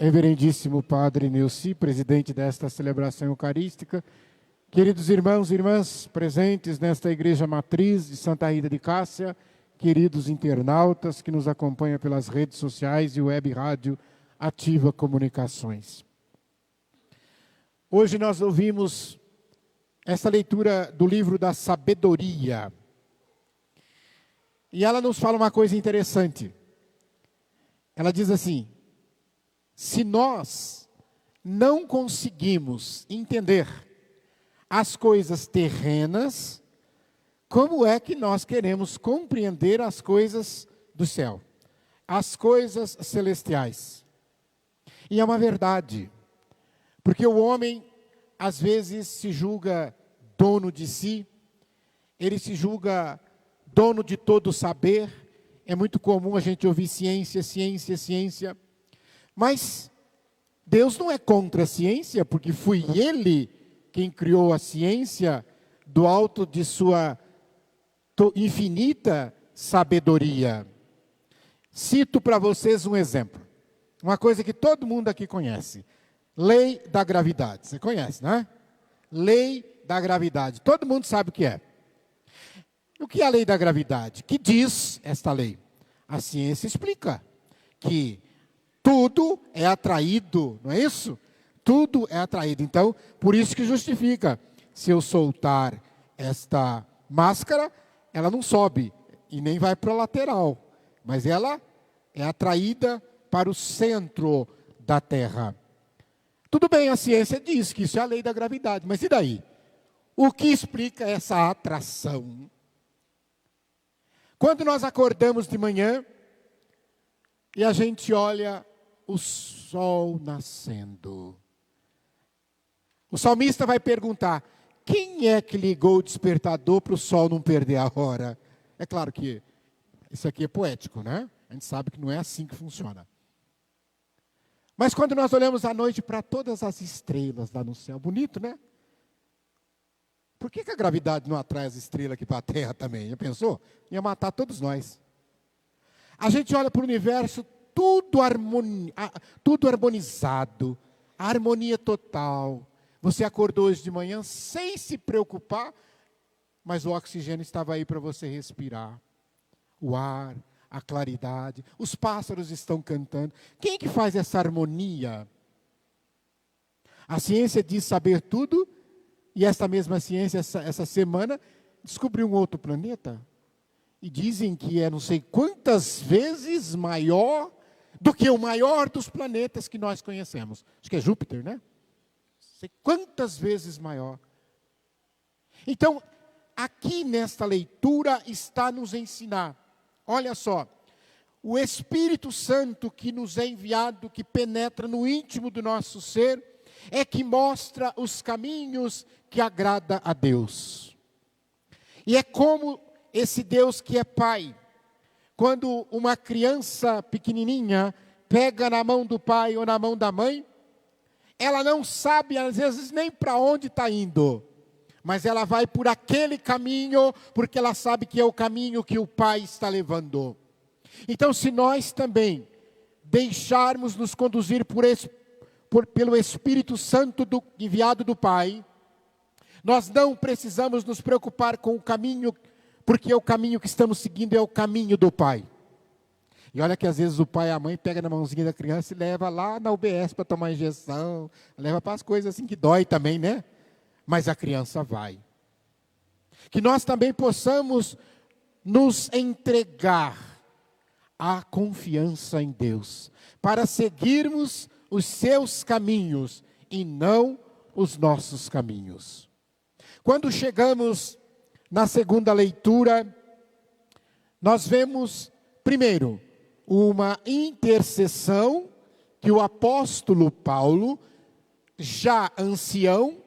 Reverendíssimo Padre Neuci, presidente desta celebração eucarística, queridos irmãos e irmãs presentes nesta igreja matriz de Santa Rita de Cássia, queridos internautas que nos acompanham pelas redes sociais e web rádio Ativa Comunicações. Hoje nós ouvimos esta leitura do livro da Sabedoria. E ela nos fala uma coisa interessante. Ela diz assim: se nós não conseguimos entender as coisas terrenas, como é que nós queremos compreender as coisas do céu, as coisas celestiais? E é uma verdade, porque o homem às vezes se julga dono de si, ele se julga dono de todo o saber. É muito comum a gente ouvir ciência, ciência, ciência. Mas Deus não é contra a ciência, porque foi Ele quem criou a ciência do alto de sua infinita sabedoria. Cito para vocês um exemplo. Uma coisa que todo mundo aqui conhece. Lei da gravidade. Você conhece, não é? Lei da gravidade. Todo mundo sabe o que é. O que é a lei da gravidade? Que diz esta lei? A ciência explica que tudo é atraído, não é isso? Tudo é atraído. Então, por isso que justifica. Se eu soltar esta máscara, ela não sobe e nem vai para a lateral. Mas ela é atraída para o centro da Terra. Tudo bem, a ciência diz que isso é a lei da gravidade. Mas e daí? O que explica essa atração? Quando nós acordamos de manhã e a gente olha o sol nascendo, o salmista vai perguntar: quem é que ligou o despertador para o sol não perder a hora? É claro que isso aqui é poético, né? A gente sabe que não é assim que funciona. Mas quando nós olhamos à noite para todas as estrelas lá no céu, bonito, né? Por que a gravidade não atrai as estrelas aqui para a Terra também? Já pensou? Ia matar todos nós. A gente olha para o universo, tudo harmonizado, a harmonia total. Você acordou hoje de manhã sem se preocupar, mas o oxigênio estava aí para você respirar. O ar, a claridade, os pássaros estão cantando. Quem que faz essa harmonia? A ciência diz saber tudo, e esta mesma ciência, essa semana, descobriu um outro planeta. E dizem que é não sei quantas vezes maior do que o maior dos planetas que nós conhecemos. Acho que é Júpiter, né? Não sei quantas vezes maior. Então, aqui nesta leitura está nos ensinar. Olha só, o Espírito Santo que nos é enviado, que penetra no íntimo do nosso ser, é que mostra os caminhos que agrada a Deus. E é como esse Deus que é Pai, quando uma criança pequenininha pega na mão do pai ou na mão da mãe, ela não sabe às vezes nem para onde está indo, mas ela vai por aquele caminho, porque ela sabe que é o caminho que o Pai está levando. Então, se nós também deixarmos nos conduzir pelo Espírito Santo enviado do Pai, nós não precisamos nos preocupar com o caminho, porque o caminho que estamos seguindo é o caminho do Pai. E olha que às vezes o pai e a mãe pegam na mãozinha da criança e leva lá na UBS para tomar injeção, leva para as coisas assim que dói também, né? Mas a criança vai. Que nós também possamos nos entregar à confiança em Deus, para seguirmos os seus caminhos e não os nossos caminhos. Quando chegamos na segunda leitura, nós vemos, primeiro, uma intercessão que o apóstolo Paulo, já ancião,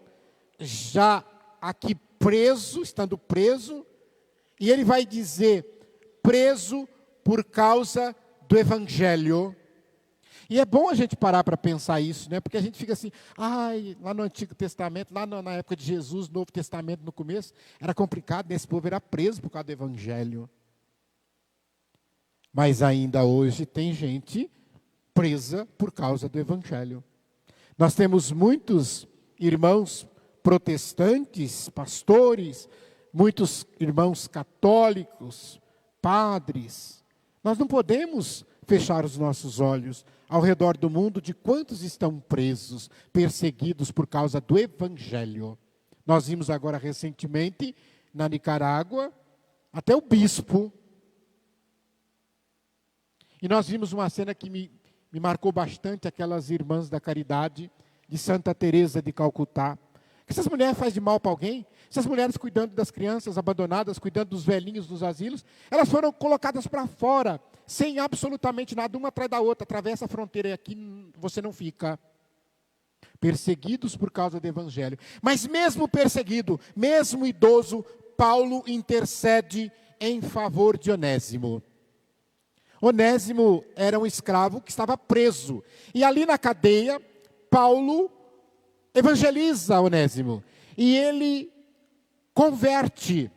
já aqui preso, estando preso, e ele vai dizer, preso por causa do Evangelho. E é bom a gente parar para pensar isso, né? Porque a gente fica assim, lá no Antigo Testamento, lá na época de Jesus, Novo Testamento no começo, era complicado, né? Esse povo era preso por causa do Evangelho. Mas ainda hoje tem gente presa por causa do Evangelho. Nós temos muitos irmãos protestantes, pastores, muitos irmãos católicos, padres. Nós não podemos fechar os nossos olhos ao redor do mundo de quantos estão presos, perseguidos por causa do Evangelho. Nós vimos agora recentemente, na Nicarágua, até o bispo. E nós vimos uma cena que me marcou bastante, aquelas irmãs da caridade de Santa Teresa de Calcutá. O que essas mulheres fazem de mal para alguém? Essas mulheres cuidando das crianças abandonadas, cuidando dos velhinhos dos asilos, elas foram colocadas para fora, sem absolutamente nada, uma atrás da outra. Atravessa a fronteira e aqui você não fica. Perseguidos por causa do Evangelho. Mas mesmo perseguido, mesmo idoso, Paulo intercede em favor de Onésimo. Onésimo era um escravo que estava preso. E ali na cadeia, Paulo evangeliza Onésimo. E ele converte.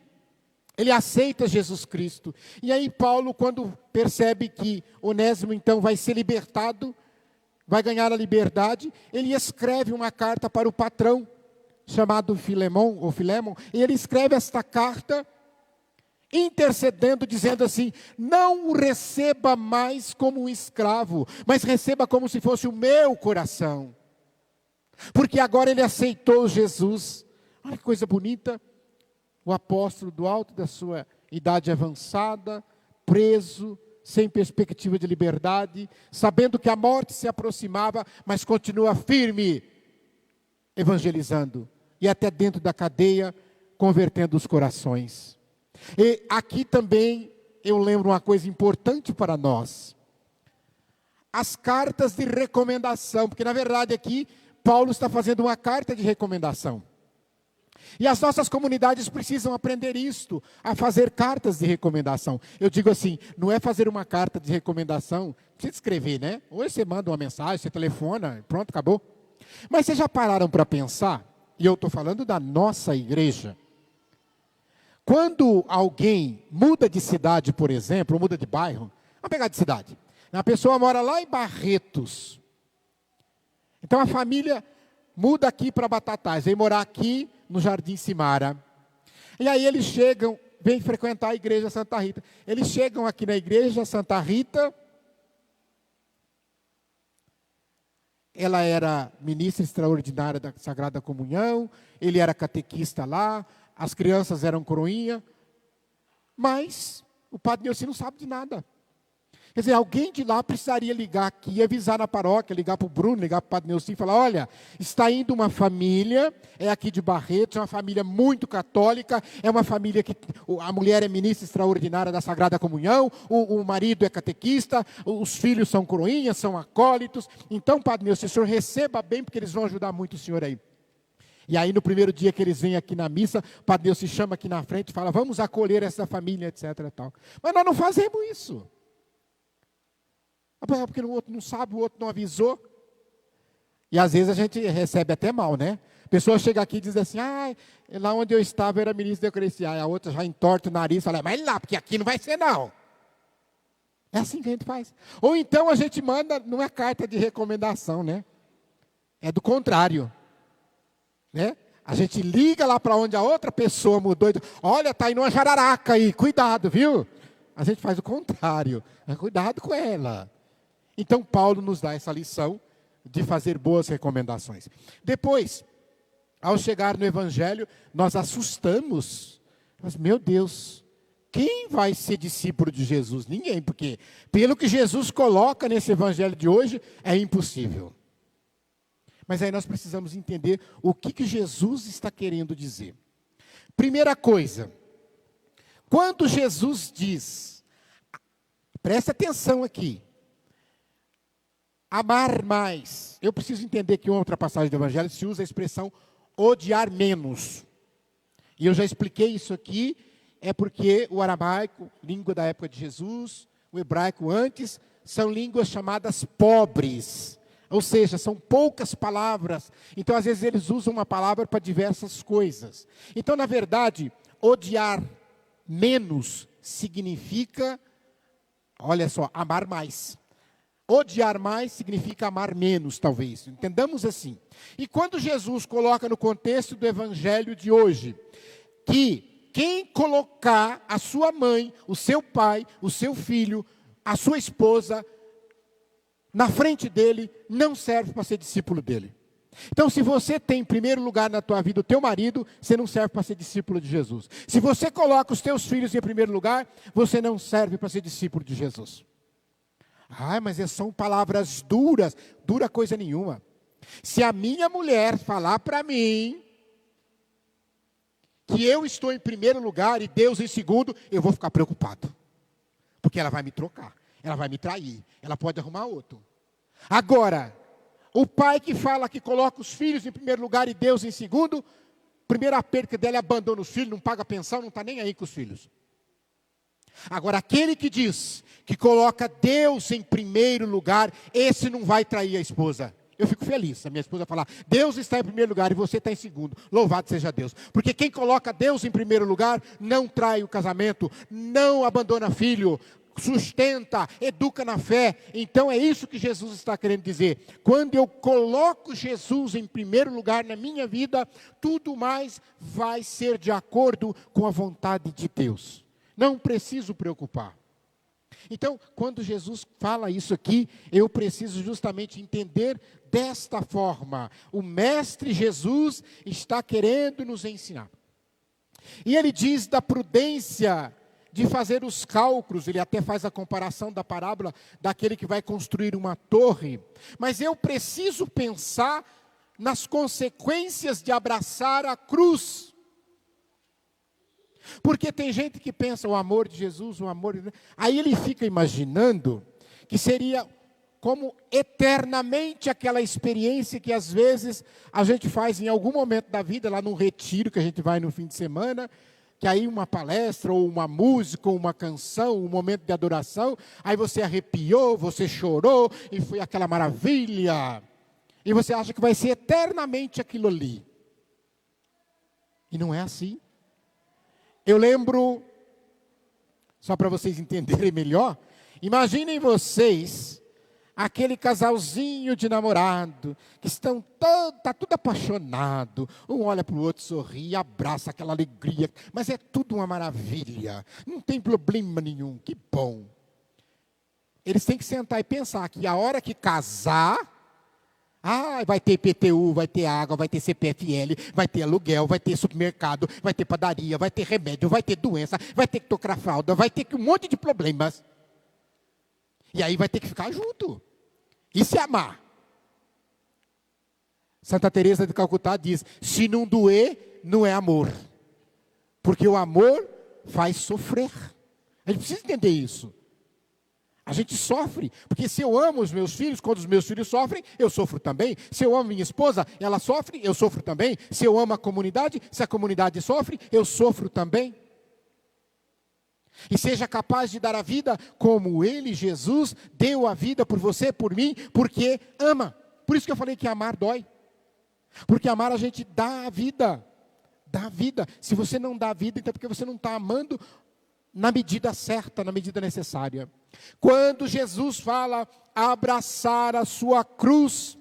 Ele aceita Jesus Cristo. E aí Paulo, quando percebe que Onésimo então vai ser libertado, vai ganhar a liberdade, ele escreve uma carta para o patrão, chamado Filemon, e ele escreve esta carta, intercedendo, dizendo assim: não o receba mais como um escravo, mas receba como se fosse o meu coração, porque agora ele aceitou Jesus. Olha que coisa bonita, o apóstolo do alto da sua idade avançada, preso, sem perspectiva de liberdade, sabendo que a morte se aproximava, mas continua firme, evangelizando, e até dentro da cadeia, convertendo os corações. E aqui também eu lembro uma coisa importante para nós. As cartas de recomendação, porque na verdade aqui Paulo está fazendo uma carta de recomendação. E as nossas comunidades precisam aprender isto, a fazer cartas de recomendação. Eu digo assim, não é fazer uma carta de recomendação, precisa escrever, né? Ou você manda uma mensagem, você telefona, pronto, acabou. Mas vocês já pararam para pensar, e eu estou falando da nossa igreja, quando alguém muda de cidade, por exemplo, ou muda de bairro, vamos pegar de cidade, a pessoa mora lá em Barretos, então a família muda aqui para Batatais, vem morar aqui no Jardim Simara. E aí eles chegam, vêm frequentar a igreja Santa Rita. Eles chegam aqui na igreja Santa Rita. Ela era ministra extraordinária da Sagrada Comunhão. Ele era catequista lá. As crianças eram coroinha. Mas o padre Neuci não sabe de nada. Quer dizer, alguém de lá precisaria ligar aqui e avisar na paróquia, ligar para o Bruno, ligar para o padre Neuci e falar: olha, está indo uma família, é aqui de Barretos, é uma família muito católica, é uma família que a mulher é ministra extraordinária da Sagrada Comunhão, o marido é catequista, os filhos são coroinhas, são acólitos. Então, padre Neuci, o senhor receba bem, porque eles vão ajudar muito o senhor aí. E aí, no primeiro dia que eles vêm aqui na missa, o padre Neuci chama aqui na frente e fala: vamos acolher essa família, etc. E tal. Mas nós não fazemos isso. Porque o outro não sabe, o outro não avisou. E às vezes a gente recebe até mal, né? A pessoa chega aqui e diz assim: lá onde eu estava era ministro da Eucaristia. Aí a outra já entorta o nariz e fala: mas lá, porque aqui não vai ser não. É assim que a gente faz. Ou então a gente manda, não é carta de recomendação, né? É do contrário. Né? A gente liga lá para onde a outra pessoa mudou. Olha, está indo uma jararaca aí, cuidado, viu? A gente faz o contrário. Cuidado com ela. Então, Paulo nos dá essa lição de fazer boas recomendações. Depois, ao chegar no Evangelho, nós assustamos. Mas, meu Deus, quem vai ser discípulo de Jesus? Ninguém, porque pelo que Jesus coloca nesse Evangelho de hoje, é impossível. Mas aí nós precisamos entender o que Jesus está querendo dizer. Primeira coisa, quando Jesus diz, presta atenção aqui, amar mais. Eu preciso entender que em outra passagem do Evangelho se usa a expressão odiar menos. E eu já expliquei isso aqui, é porque o aramaico, língua da época de Jesus, o hebraico antes, são línguas chamadas pobres. Ou seja, são poucas palavras. Então, às vezes, eles usam uma palavra para diversas coisas. Então, na verdade, odiar menos significa, olha só, amar mais. odiar mais significa amar menos, talvez. Entendamos assim. E quando Jesus coloca no contexto do evangelho de hoje, que quem colocar a sua mãe, o seu pai, o seu filho, a sua esposa, na frente dele, não serve para ser discípulo dele. Então, se você tem em primeiro lugar na tua vida o teu marido, você não serve para ser discípulo de Jesus. Se você coloca os teus filhos em primeiro lugar, você não serve para ser discípulo de Jesus. Ah, mas são palavras duras. Dura coisa nenhuma. Se a minha mulher falar para mim que eu estou em primeiro lugar e Deus em segundo, eu vou ficar preocupado. Porque ela vai me trocar, ela vai me trair, ela pode arrumar outro. Agora, o pai que fala que coloca os filhos em primeiro lugar e Deus em segundo, primeiro aperto dele é abandona os filhos, não paga pensão, não está nem aí com os filhos. Agora, aquele que diz que coloca Deus em primeiro lugar, esse não vai trair a esposa. Eu fico feliz, a minha esposa falar, Deus está em primeiro lugar e você está em segundo. Louvado seja Deus. Porque quem coloca Deus em primeiro lugar, não trai o casamento, não abandona filho, sustenta, educa na fé. Então é isso que Jesus está querendo dizer. Quando eu coloco Jesus em primeiro lugar na minha vida, tudo mais vai ser de acordo com a vontade de Deus. Não preciso preocupar. Então, quando Jesus fala isso aqui, eu preciso justamente entender desta forma. O Mestre Jesus está querendo nos ensinar. E ele diz da prudência de fazer os cálculos, ele até faz a comparação da parábola daquele que vai construir uma torre. Mas eu preciso pensar nas consequências de abraçar a cruz. Porque tem gente que pensa o amor de Jesus, o amor de... Aí ele fica imaginando que seria como eternamente aquela experiência que às vezes a gente faz em algum momento da vida, lá num retiro que a gente vai no fim de semana, que aí uma palestra, ou uma música, ou uma canção, um momento de adoração, aí você arrepiou, você chorou, e foi aquela maravilha. E você acha que vai ser eternamente aquilo ali. E não é assim. Eu lembro, só para vocês entenderem melhor, imaginem vocês, aquele casalzinho de namorado, que está tudo apaixonado, um olha para o outro, sorri, abraça aquela alegria, mas é tudo uma maravilha, não tem problema nenhum, que bom. Eles têm que sentar e pensar que a hora que casar, vai ter IPTU, vai ter água, vai ter CPFL, vai ter aluguel, vai ter supermercado, vai ter padaria, vai ter remédio, vai ter doença, vai ter que tocar fralda, vai ter um monte de problemas. E aí vai ter que ficar junto. E se amar. Santa Teresa de Calcutá diz, se não doer, não é amor. Porque o amor faz sofrer. A gente precisa entender isso. A gente sofre, porque se eu amo os meus filhos, quando os meus filhos sofrem, eu sofro também. Se eu amo minha esposa, ela sofre, eu sofro também. Se eu amo a comunidade, se a comunidade sofre, eu sofro também. E seja capaz de dar a vida como Ele, Jesus, deu a vida por você, por mim, porque ama. Por isso que eu falei que amar dói. Porque amar a gente dá a vida. Dá a vida. Se você não dá a vida, então é porque você não está amando na medida certa, na medida necessária. Quando Jesus fala abraçar a sua cruz,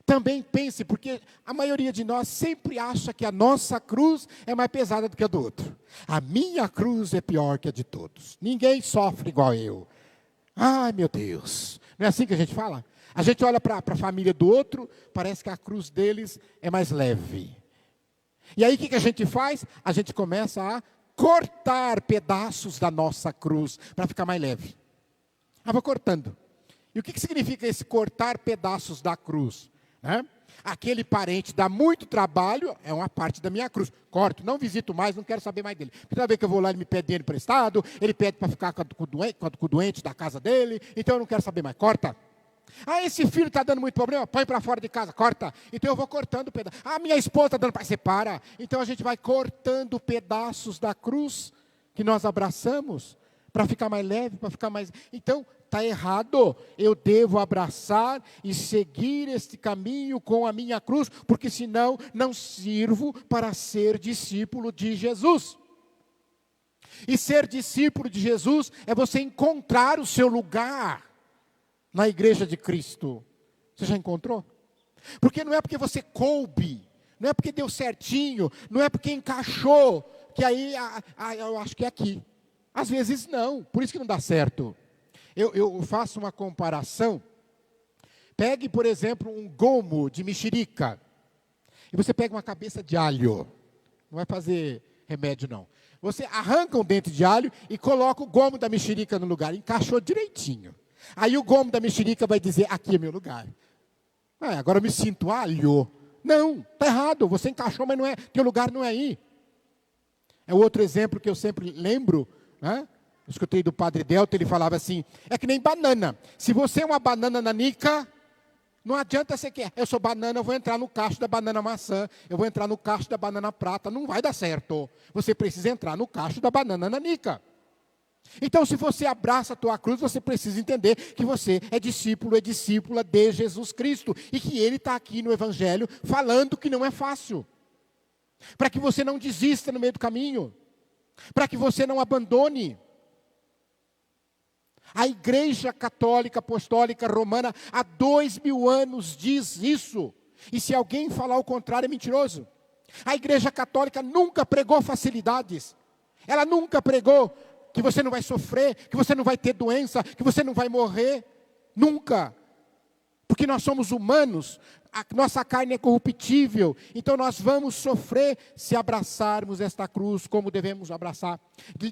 também pense, porque a maioria de nós sempre acha que a nossa cruz é mais pesada do que a do outro. A minha cruz é pior que a de todos. Ninguém sofre igual eu. Ai, meu Deus. Não é assim que a gente fala? A gente olha para a família do outro, parece que a cruz deles é mais leve. E aí o que a gente faz? A gente começa a cortar pedaços da nossa cruz para ficar mais leve. Vou cortando. E o que significa esse cortar pedaços da cruz? Aquele parente dá muito trabalho, é uma parte da minha cruz. Corto, não visito mais, não quero saber mais dele. Toda vez que eu vou lá, ele me pede dinheiro emprestado, ele pede para ficar com o doente da casa dele, então eu não quero saber mais. Corta. Esse filho está dando muito problema, põe para fora de casa, corta. Então eu vou cortando pedaços. Minha esposa está dando para separa. Então a gente vai cortando pedaços da cruz que nós abraçamos para ficar mais leve, para ficar mais... Então, está errado. Eu devo abraçar e seguir este caminho com a minha cruz, porque senão não sirvo para ser discípulo de Jesus. E ser discípulo de Jesus é você encontrar o seu lugar. na igreja de Cristo? Você já encontrou? Porque não é porque você coube, não é porque deu certinho, não é porque encaixou, que aí eu acho que é aqui. Às vezes não, por isso que não dá certo. Eu faço uma comparação. Pegue, por exemplo, um gomo de mexerica. E você pega uma cabeça de alho. Não vai fazer remédio, não. Você arranca um dente de alho e coloca o gomo da mexerica no lugar. Encaixou direitinho. Aí o gomo da mexerica vai dizer, aqui é meu lugar. Agora eu me sinto alho. Não, está errado. Você encaixou, mas não é, teu lugar não é aí. É outro exemplo que eu sempre lembro, né? Eu escutei do Padre Delta, ele falava assim, é que nem banana. Se você é uma banana nanica, não adianta você querer, eu sou banana, eu vou entrar no cacho da banana maçã, eu vou entrar no cacho da banana prata, não vai dar certo. Você precisa entrar no cacho da banana nanica. Então, se você abraça a tua cruz, você precisa entender que você é discípulo, é discípula de Jesus Cristo. E que Ele está aqui no Evangelho falando que não é fácil. Para que você não desista no meio do caminho. Para que você não abandone. A Igreja Católica Apostólica Romana há 2000 anos diz isso. E se alguém falar o contrário é mentiroso. A Igreja Católica nunca pregou facilidades. Ela nunca pregou que você não vai sofrer, que você não vai ter doença, que você não vai morrer. Nunca. Porque nós somos humanos, a nossa carne é corruptível, então nós vamos sofrer se abraçarmos esta cruz como devemos abraçar.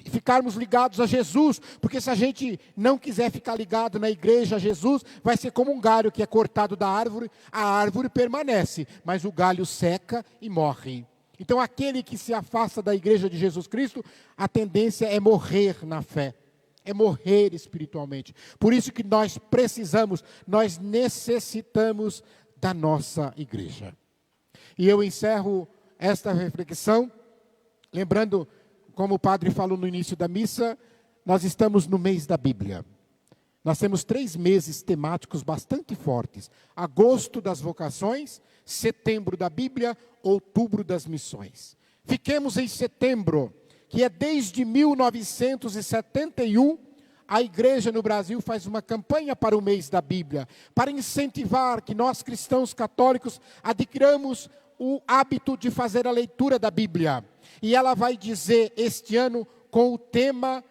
Ficarmos ligados a Jesus, porque se a gente não quiser ficar ligado na igreja a Jesus, vai ser como um galho que é cortado da árvore, a árvore permanece, mas o galho seca e morre. Então aquele que se afasta da igreja de Jesus Cristo, a tendência é morrer na fé. É morrer espiritualmente. Por isso que nós precisamos, nós necessitamos da nossa igreja. E eu encerro esta reflexão, lembrando, como o padre falou no início da missa, nós estamos no mês da Bíblia. Nós temos 3 meses temáticos bastante fortes. Agosto das vocações, setembro da Bíblia, outubro das missões. Fiquemos em setembro, que é desde 1971, a igreja no Brasil faz uma campanha para o mês da Bíblia, para incentivar que nós cristãos católicos adquiramos o hábito de fazer a leitura da Bíblia. E ela vai dizer este ano com o tema,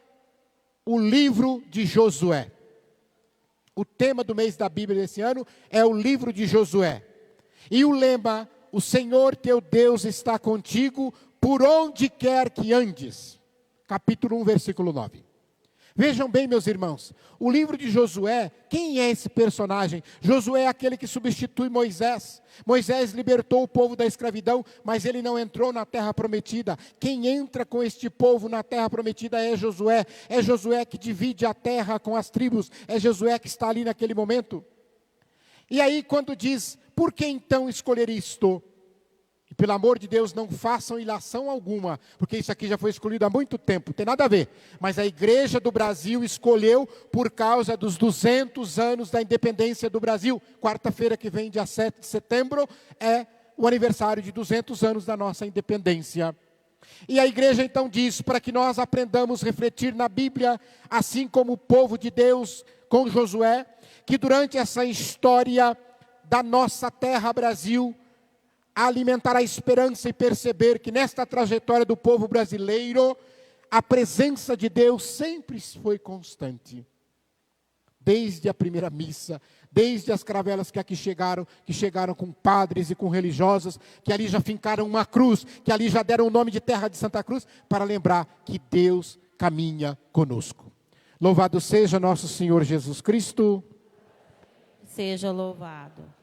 o livro de Josué. O tema do mês da Bíblia desse ano é o livro de Josué. E o lema, o Senhor teu Deus está contigo por onde quer que andes. Capítulo 1, versículo 9. Vejam bem, meus irmãos, o livro de Josué, quem é esse personagem? Josué é aquele que substitui Moisés. Moisés libertou o povo da escravidão, mas ele não entrou na terra prometida. Quem entra com este povo na terra prometida é Josué. É Josué que divide a terra com as tribos. É Josué que está ali naquele momento. E aí quando diz, por que então escolher isto? E pelo amor de Deus, não façam ilação alguma, porque isso aqui já foi escolhido há muito tempo, não tem nada a ver. Mas a Igreja do Brasil escolheu por causa dos 200 anos da independência do Brasil. Quarta-feira que vem, dia 7 de setembro, é o aniversário de 200 anos da nossa independência. E a igreja então diz, para que nós aprendamos a refletir na Bíblia, assim como o povo de Deus com Josué, que durante essa história da nossa terra Brasil, alimentar a esperança e perceber que nesta trajetória do povo brasileiro, a presença de Deus sempre foi constante. Desde a primeira missa, desde as caravelas que aqui chegaram, com padres e com religiosos, que ali já fincaram uma cruz, que ali já deram o nome de Terra de Santa Cruz, para lembrar que Deus caminha conosco. Louvado seja nosso Senhor Jesus Cristo. Seja louvado.